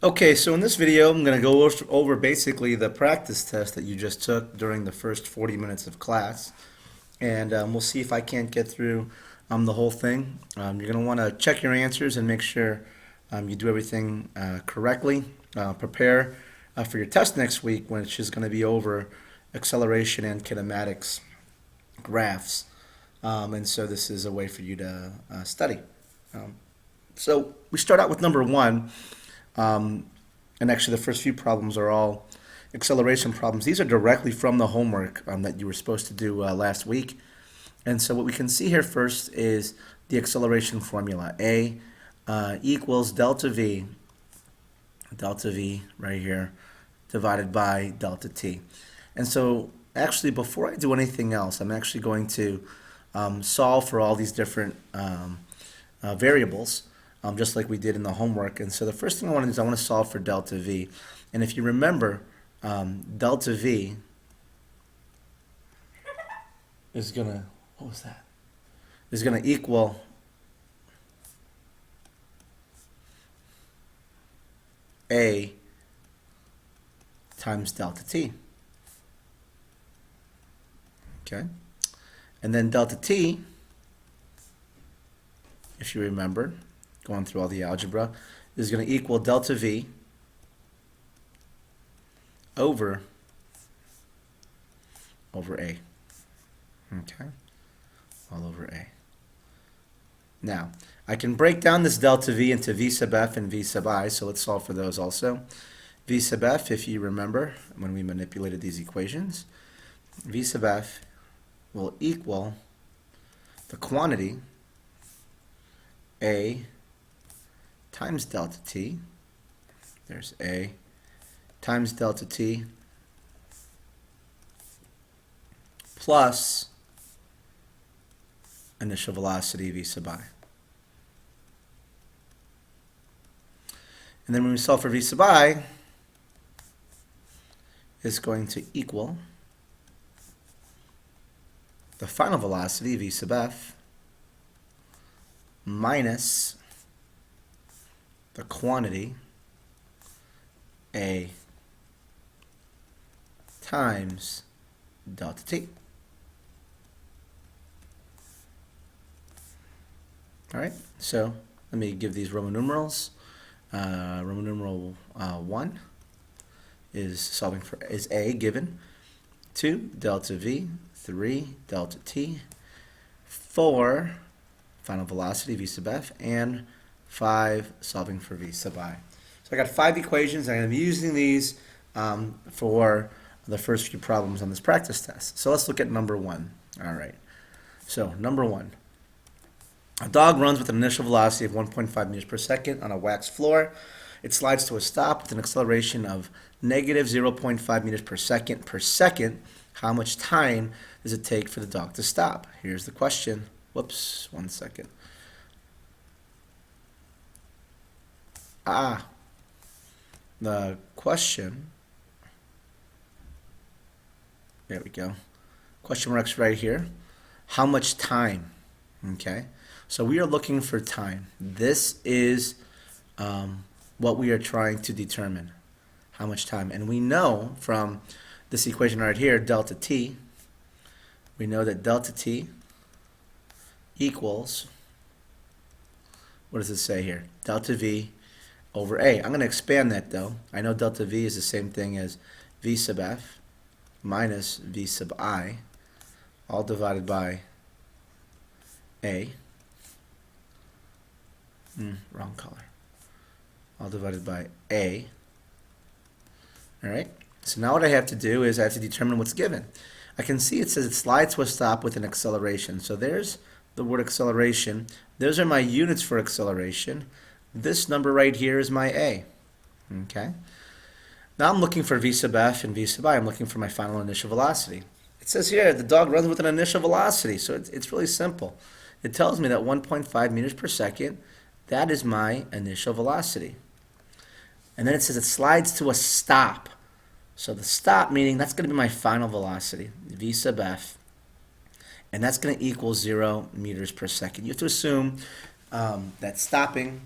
Okay, so in this video, I'm going to go over basically the practice test that you just took during the first 40 minutes of class. And we'll see if I can't get through the whole thing. You're going to want to check your answers and make sure you do everything correctly. Prepare for your test next week, which is going to be over acceleration and kinematics graphs. And so this is a way for you to study. So we start out with number one. And actually, the first few problems are all acceleration problems. These are directly from the homework that you were supposed to do last week. And so what we can see here first is the acceleration formula. A equals delta V right here, divided by delta T. And so actually, before I do anything else, I'm actually going to solve for all these different variables, just like we did in the homework. And so the first thing I want to do is I want to solve for delta V. And if you remember, delta V is going to, what was that? Is going to equal A times delta T. Okay? And then delta T, if you remember, going through all the algebra, is going to equal delta V over A. Okay? All over A. Now, I can break down this delta V into V sub f and V sub I, so let's solve for those also. V sub f, if you remember, when we manipulated these equations, V sub f will equal the quantity A times delta T, there's A, times delta T, plus initial velocity V sub I. And then when we solve for V sub I, it's going to equal the final velocity V sub f minus the quantity A times delta T. All right, so let me give these Roman numerals. Roman numeral 1 is A given, 2 delta V, 3 delta T, 4 final velocity V sub f, and 5 solving for V sub I. So I got 5 equations. I'm going to be using these for the first few problems on this practice test. So let's look at number 1. All right. So number 1. A dog runs with an initial velocity of 1.5 meters per second on a waxed floor. It slides to a stop with an acceleration of negative 0.5 meters per second. How much time does it take for the dog to stop? Here's the question. Whoops, 1 second. The question, there we go. Question mark's right here. How much time? Okay, so we are looking for time. This is what we are trying to determine. How much time? And we know from this equation right here, delta T, we know that delta T equals, what does it say here? Delta V over A. I'm going to expand that though. I know delta V is the same thing as V sub f minus V sub I, all divided by A. Wrong color. All divided by A. All right. So now what I have to do is I have to determine what's given. I can see it says it slides to a stop with an acceleration. So there's the word acceleration. Those are my units for acceleration. This number right here is my A. Okay. Now I'm looking for V sub f and V sub I. I'm looking for my final initial velocity. It says here the dog runs with an initial velocity. So it's really simple. It tells me that 1.5 meters per second, that is my initial velocity. And then it says it slides to a stop. So the stop meaning that's going to be my final velocity, V sub f. And that's going to equal 0 meters per second. You have to assume that stopping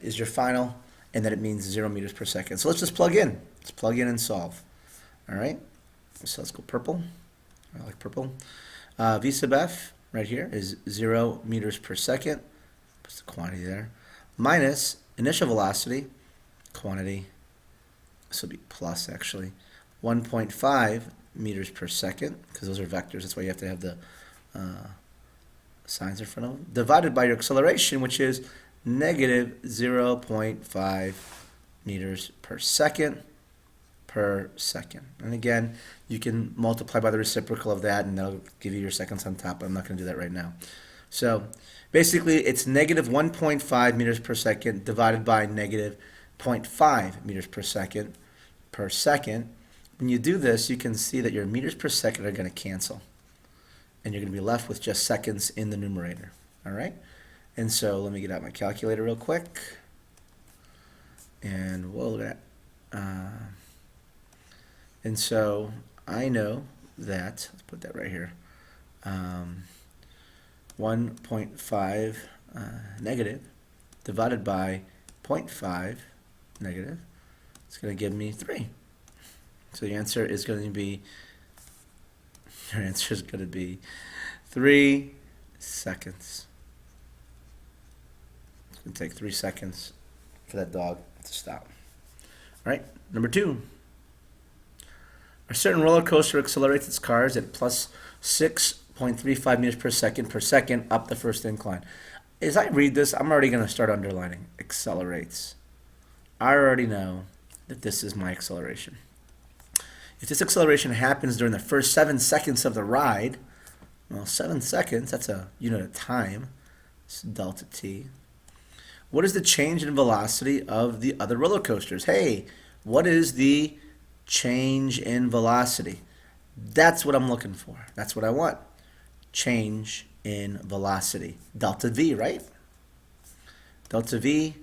is your final and that it means 0 meters per second. So let's just plug in. Let's plug in and solve. All right, so let's go purple. I like purple. V sub f right here is 0 meters per second. Puts the quantity there. Minus initial velocity, quantity. This will be plus actually. 1.5 meters per second, because those are vectors. That's why you have to have the signs in front of them. Divided by your acceleration, which is negative 0.5 meters per second. And again, you can multiply by the reciprocal of that, and that'll give you your seconds on top, but I'm not going to do that right now. So basically, it's negative 1.5 meters per second divided by negative 0.5 meters per second. When you do this, you can see that your meters per second are going to cancel, and you're going to be left with just seconds in the numerator. All right? And so let me get out my calculator real quick, and we'll look at and so I know that, let's put that right here, 1.5 negative divided by 0.5 negative, it's going to give me 3. So the answer is going to be, 3 seconds. It's going to take 3 seconds for that dog to stop. All right, number 2. A certain roller coaster accelerates its cars at plus 6.35 meters per second up the first incline. As I read this, I'm already going to start underlining accelerates. I already know that this is my acceleration. If this acceleration happens during the first 7 seconds of the ride, well, 7 seconds, that's a unit of time. It's delta t. What is the change in velocity of the other roller coasters? Hey, what is the change in velocity? That's what I'm looking for. That's what I want. Change in velocity. Delta V, right? Delta V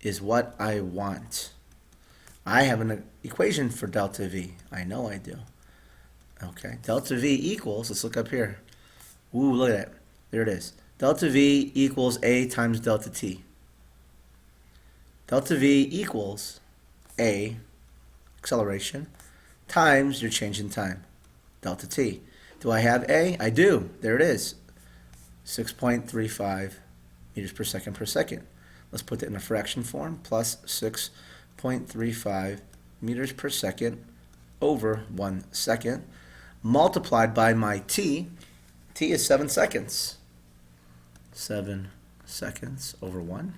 is what I want. I have an equation for delta V. I know I do. Okay, delta V equals, let's look up here. Ooh, look at that. There it is. Delta V equals A times delta T. Delta V equals A, acceleration, times your change in time, delta T. Do I have A? I do. There it is. 6.35 meters per second. Let's put that in a fraction form. Plus 6.35 meters per second over 1 second multiplied by my T. T is 7 seconds. 7 seconds over 1.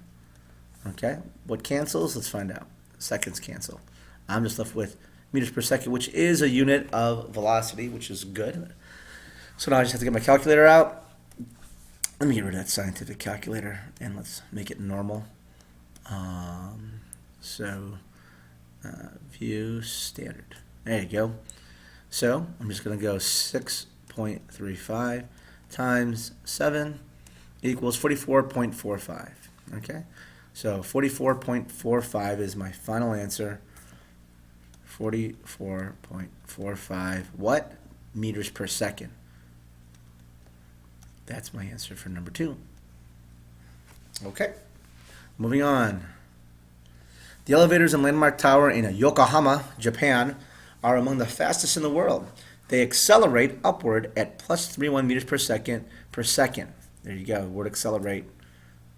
Okay. What cancels? Let's find out. Seconds cancel. I'm just left with meters per second, which is a unit of velocity, which is good. So now I just have to get my calculator out. Let me get rid of that scientific calculator, and let's make it normal. View standard. There you go. So I'm just going to go 6.35 times 7 equals 44.45. Okay? So 44.45 is my final answer. 44.45 what? Meters per second. That's my answer for number 2. Okay, moving on. The elevators in Landmark Tower in Yokohama, Japan, are among the fastest in the world. They accelerate upward at plus 31 meters per second. There you go, word accelerate.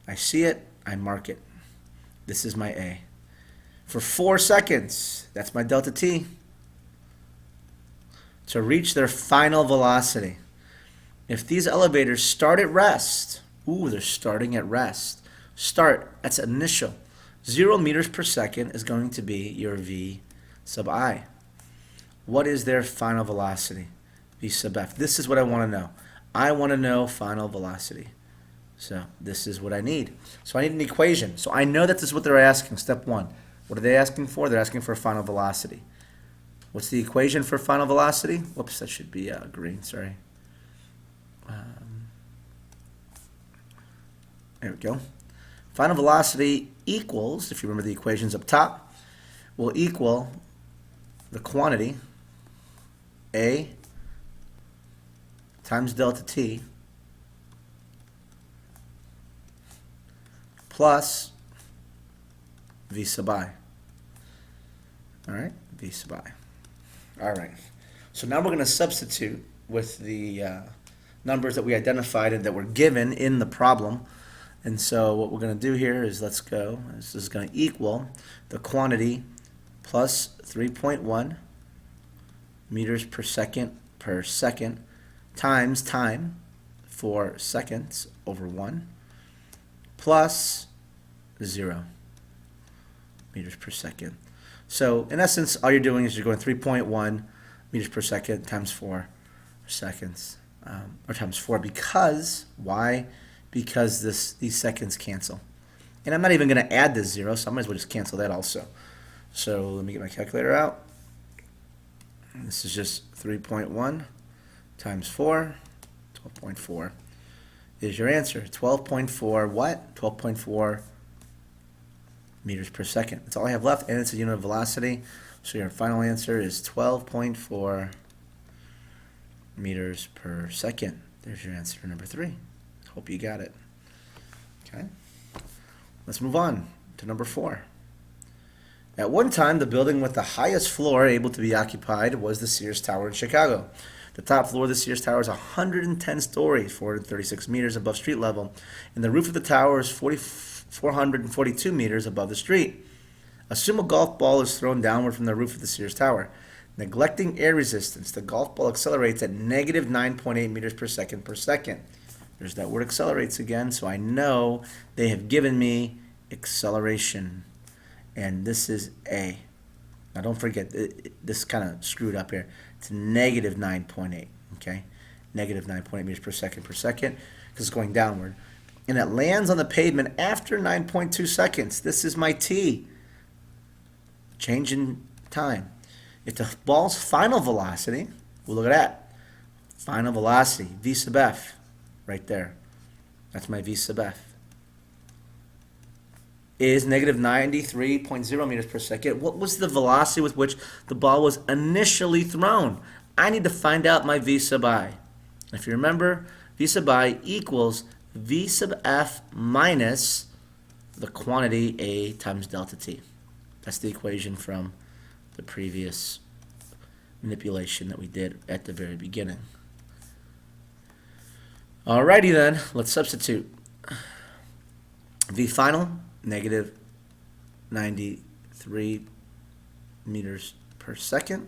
I see it, I mark it. This is my A. For 4 seconds, that's my delta T. To reach their final velocity. If these elevators start at rest, ooh, they're starting at rest. Start, that's initial. 0 meters per second is going to be your V sub I. What is their final velocity? V sub F. This is what I want to know. I want to know final velocity. So this is what I need. So I need an equation. So I know that this is what they're asking, step 1. What are they asking for? They're asking for final velocity. What's the equation for final velocity? Whoops, that should be green, sorry. There we go. Final velocity equals, if you remember the equations up top, will equal the quantity A times delta T plus v sub I. All right, v sub I. All right. So now we're going to substitute with the numbers that we identified and that were given in the problem. And so what we're going to do here is let's go. This is going to equal the quantity plus 3.1 meters per second times time for seconds over 1 plus 0 meters per second. So in essence, all you're doing is you're going 3.1 meters per second times 4 seconds, or times 4, because, why? Because these seconds cancel. And I'm not even going to add this 0, so I might as well just cancel that also. So let me get my calculator out. This is just 3.1 times 4, 12.4 is your answer. 12.4 what? 12.4 meters per second. That's all I have left, and it's a unit of velocity. So your final answer is 12.4 meters per second. There's your answer, number 3. Hope you got it. Okay. Let's move on to number 4. At one time, the building with the highest floor able to be occupied was the Sears Tower in Chicago. The top floor of the Sears Tower is 110 stories, 436 meters above street level, and the roof of the tower is 442 meters above the street. Assume a golf ball is thrown downward from the roof of the Sears Tower. Neglecting air resistance, the golf ball accelerates at negative 9.8 meters per second per second. There's that word accelerates again, so I know they have given me acceleration. And this is A. Now don't forget, this kind of screwed up here. It's negative 9.8, okay? Negative 9.8 meters per second, because it's going downward. And it lands on the pavement after 9.2 seconds. This is my T. Change in time. If the ball's final velocity, well, look at that. Final velocity, V sub F, right there. That's my V sub F. Is negative 93.0 meters per second. What was the velocity with which the ball was initially thrown? I need to find out my V sub I. If you remember, V sub I equals V sub F minus the quantity A times delta T. That's the equation from the previous manipulation that we did at the very beginning. Alrighty then, let's substitute. V final, negative 93 meters per second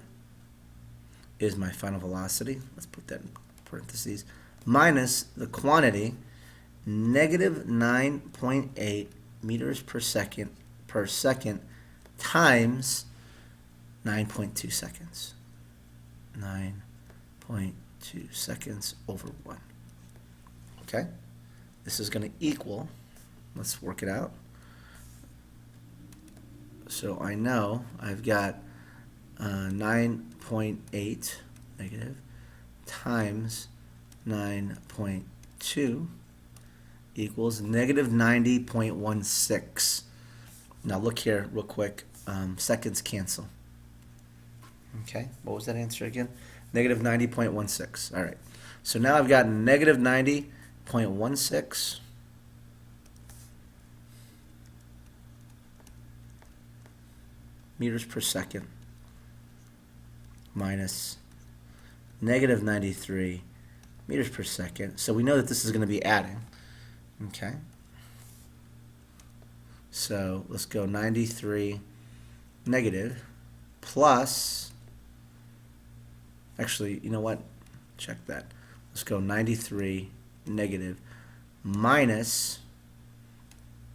is my final velocity. Let's put that in parentheses. Minus the quantity, negative 9.8 meters per second times 9.2 seconds. 9.2 seconds over 1. Okay? This is going to equal, let's work it out. So I know I've got 9.8 negative times 9.2 equals negative 90.16. Now look here real quick. Seconds cancel. Okay, what was that answer again? Negative 90.16. All right. So now I've got negative 90.16 meters per second minus negative 93 meters per second. So we know that this is going to be adding. Okay. So let's go 93 negative plus, actually, you know what? Check that. Let's go 93 negative minus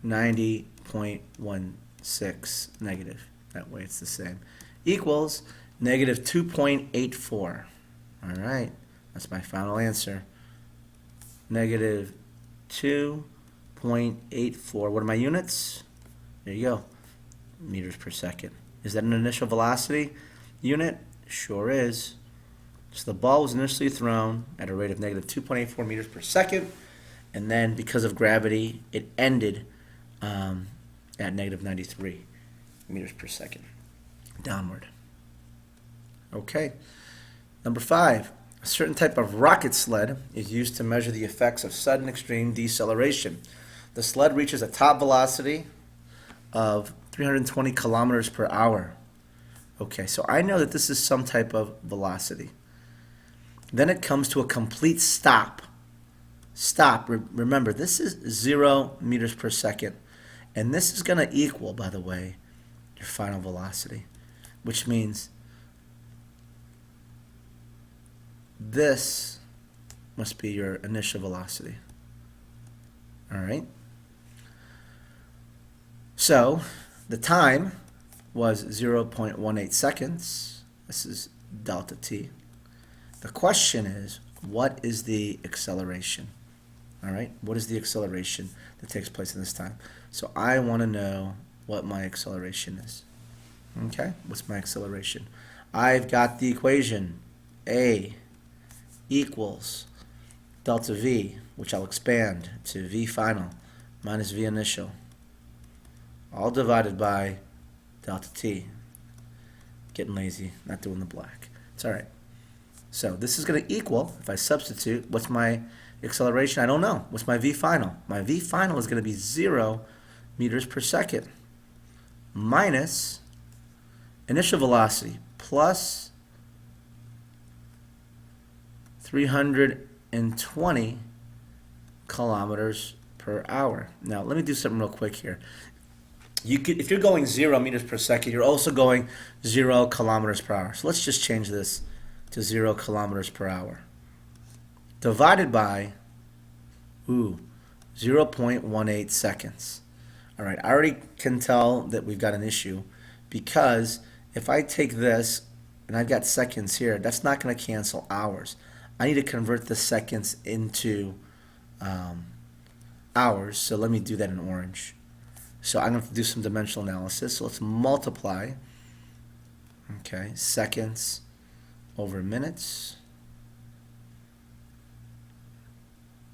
90.16 negative. That way it's the same. Equals negative 2.84. All right. That's my final answer. Negative 2.84. What are my units? There you go. Meters per second. Is that an initial velocity unit? Sure is. So the ball was initially thrown at a rate of negative 2.84 meters per second, and then because of gravity, it ended at negative 93 meters per second, downward. Okay. Number 5. A certain type of rocket sled is used to measure the effects of sudden extreme deceleration. The sled reaches a top velocity of 320 kilometers per hour. Okay, so I know that this is some type of velocity. Then it comes to a complete stop. Stop. Remember, this is 0 meters per second. And this is going to equal, by the way, your final velocity, which means this must be your initial velocity. All right? So the time was 0.18 seconds. This is delta t. The question is, what is the acceleration? All right, what is the acceleration that takes place in this time? So I want to know what my acceleration is. Okay, what's my acceleration? I've got the equation A equals delta V, which I'll expand to V final minus V initial, all divided by delta T. Getting lazy, not doing the black. It's all right. So this is going to equal, if I substitute, what's my acceleration? I don't know. What's my V final? My V final is going to be 0 meters per second minus initial velocity plus 320 kilometers per hour. Now, let me do something real quick here. If you're going 0 meters per second, you're also going 0 kilometers per hour. So let's just change this to 0 kilometers per hour. Divided by, 0.18 seconds. All right, I already can tell that we've got an issue because if I take this and I've got seconds here, that's not going to cancel hours. I need to convert the seconds into hours, so let me do that in orange. So I'm going to have to do some dimensional analysis. So let's multiply, okay, seconds over minutes.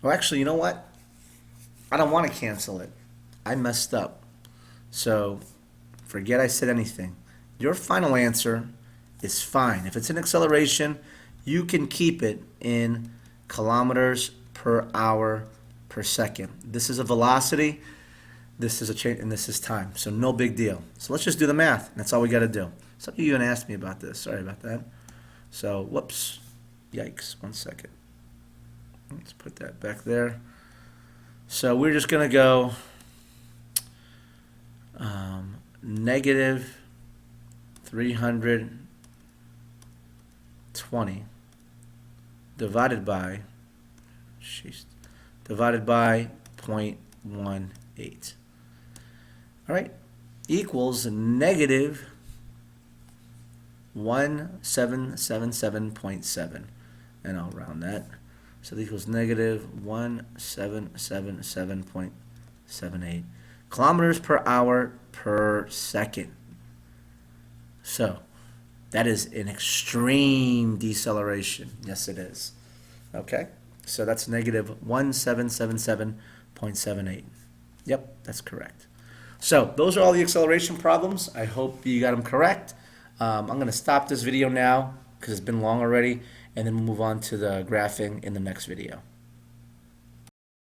Well, actually, you know what? I don't want to cancel it. I messed up. So forget I said anything. Your final answer is fine. If it's an acceleration, you can keep it in kilometers per hour per second. This is a velocity, this is a change, and this is time. So no big deal. So let's just do the math. That's all we got to do. Some of you even asked me about this. Sorry about that. So, whoops. Yikes. 1 second. Let's put that back there. So we're just going to go negative 320 divided by 0.18. All right, equals negative 1777.7, and I'll round that. So this equals negative 1777.78 kilometers per hour per second. So that is an extreme deceleration. Yes, it is. Okay, so that's negative 1777.78. Yep, that's correct. So those are all the acceleration problems. I hope you got them correct. I'm going to stop this video now because it's been long already, and then we'll move on to the graphing in the next video.